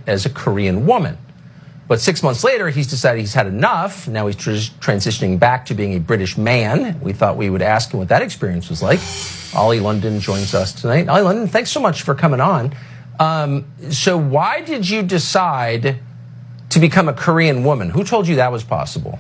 as a Korean woman. But 6 months later, he's decided he's had enough. Now he's transitioning back to being a British man. We thought we would ask him what that experience was like. Ollie London joins us tonight. Ollie London, thanks so much for coming on. So why did you decide to become a Korean woman? Who told you that was possible?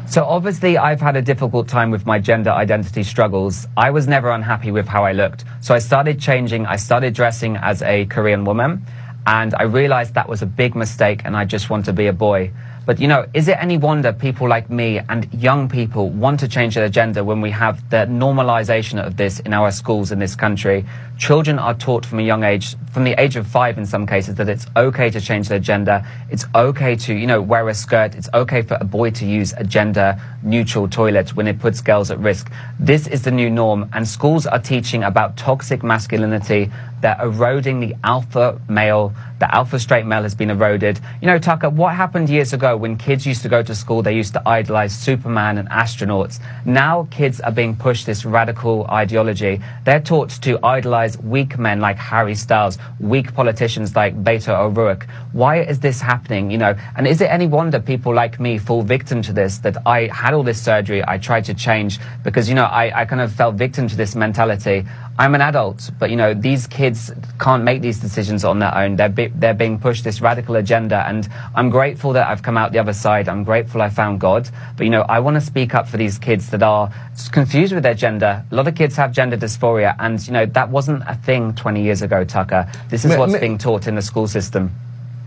So obviously I've had a difficult time with my gender identity struggles. I was never unhappy with how I looked. So I started changing. I started dressing as a Korean woman. And I realized that was a big mistake and I just want to be a boy. But, you know, is it any wonder people like me and young people want to change their gender when we have the normalization of this in our schools in this country? Children are taught from a young age, from the age of 5 in some cases, that it's okay to change their gender. It's okay to, you know, wear a skirt. It's okay for a boy to use a gender-neutral toilet when it puts girls at risk. This is the new norm, and schools are teaching about toxic masculinity. They're eroding the alpha male. The alpha straight male has been eroded. You know, Tucker, what happened years ago when kids used to go to school, they used to idolize Superman and astronauts. Now kids are being pushed this radical ideology. They're taught to idolize weak men like Harry Styles, weak politicians like Beto O'Rourke. Why is this happening, you know? And is it any wonder people like me fall victim to this, that I had all this surgery, I tried to change because, you know, I kind of fell victim to this mentality. I'm an adult, but, you know, these kids can't make these decisions on their own. They're being pushed this radical agenda, and I'm grateful that I've come out the other side. I'm grateful I found God. But, you know, I want to speak up for these kids that are confused with their gender. A lot of kids have gender dysphoria, and, you know, that wasn't a thing 20 years ago, Tucker. This is what's being taught in the school system.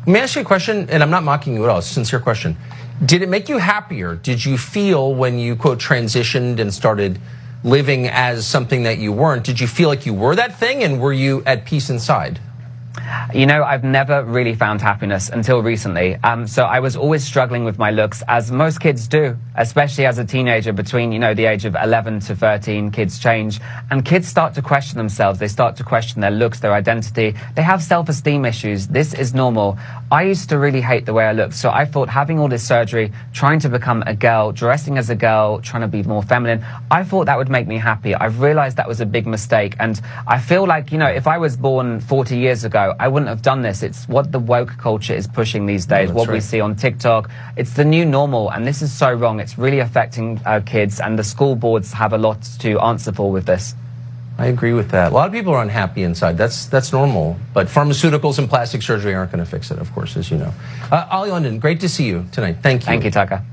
Let me ask you a question, and I'm not mocking you at all. It's a sincere question. Did it make you happier? Did you feel when you, quote, transitioned and started living as something that you weren't, did you feel like you were that thing, and were you at peace inside? You know, I've never really found happiness until recently. So I was always struggling with my looks, as most kids do, especially as a teenager. Between, you know, the age of 11 to 13, kids change, and kids start to question themselves. They start to question their looks, their identity. They have self-esteem issues. This is normal. I used to really hate the way I looked, so I thought having all this surgery, trying to become a girl, dressing as a girl, trying to be more feminine, I thought that would make me happy. I've realized that was a big mistake, and I feel like, you know, if I was born 40 years ago, I wouldn't have done this. It's what the woke culture is pushing these days, what we see on TikTok. It's the new normal, and this is so wrong. It's really affecting our kids, and the school boards have a lot to answer for with this. I agree with that. A lot of people are unhappy inside. That's normal. But pharmaceuticals and plastic surgery aren't going to fix it, of course, as you know. Ollie London, great to see you tonight. Thank you. Thank you, Tucker.